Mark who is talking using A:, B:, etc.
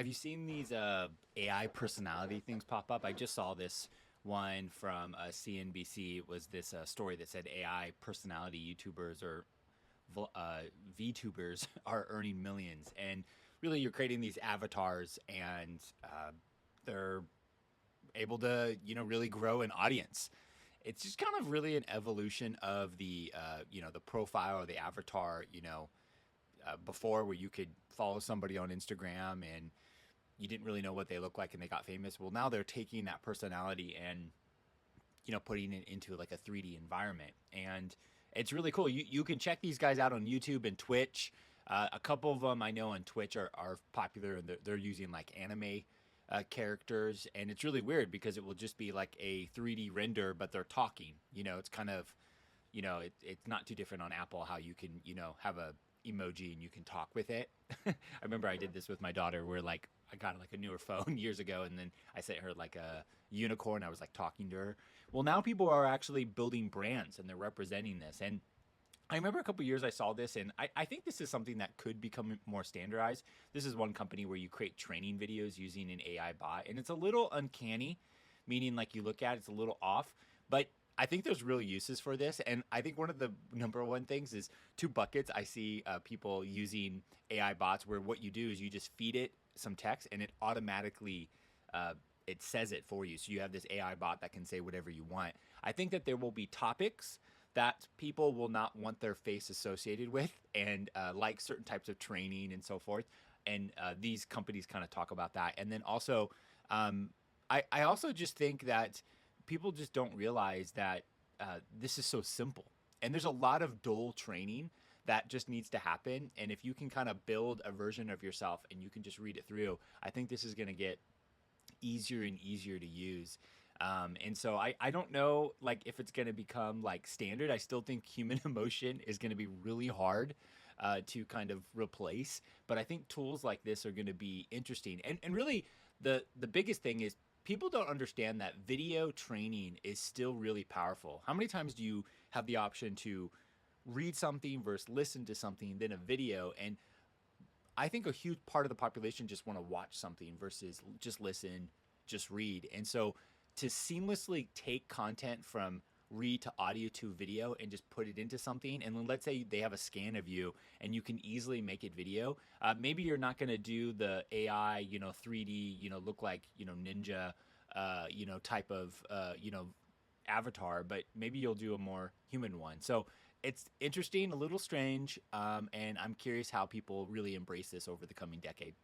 A: Have you seen these AI personality things pop up? I just saw this one from CNBC. It was this story that said AI personality YouTubers or VTubers are earning millions, and really you're creating these avatars, and they're able to really grow an audience. It's just kind of really an evolution of the the profile or the avatar. Before where you could follow somebody on Instagram and you didn't really know what they look like and they got famous. Well, now they're taking that personality and putting it into like a 3D environment, and it's really cool. You can check these guys out on YouTube and Twitch. A couple of them I know on Twitch are popular, and they're using like anime characters, and it's really weird because it will just be like a 3D render, but they're talking. It's kind of it's not too different on Apple how you can have a emoji and you can talk with it. I remember I did this with my daughter where like I got like a newer phone years ago, and then I sent her like a unicorn. I was like talking to her. Well, now people are actually building brands and they're representing this. And I remember a couple years I saw this, and I think this is something that could become more standardized. This is one company where you create training videos using an AI bot, and it's a little uncanny, meaning like you look at it's a little off, but I think there's real uses for this. And I think one of the number one things is two buckets. I see people using AI bots where what you do is you just feed it some text and it automatically it says it for you. So you have this AI bot that can say whatever you want. I think that there will be topics that people will not want their face associated with, and like certain types of training and so forth. And these companies kind of talk about that. And then also, I also just think that people just don't realize that this is so simple. And there's a lot of dual training that just needs to happen. And if you can kind of build a version of yourself and you can just read it through, I think this is going to get easier and easier to use. And so I don't know like if it's going to become like standard. I still think human emotion is going to be really hard to kind of replace. But I think tools like this are going to be interesting. And really the biggest thing is people don't understand that video training is still really powerful. How many times do you have the option to read something versus listen to something, then a video? And I think a huge part of the population just want to watch something versus just listen, just read. And so to seamlessly take content from read to audio to video and just put it into something, and then let's say they have a scan of you and you can easily make it video. Maybe you're not going to do the AI 3D look like ninja type of avatar, but maybe you'll do a more human one. So it's interesting, a little strange, and I'm curious how people really embrace this over the coming decade.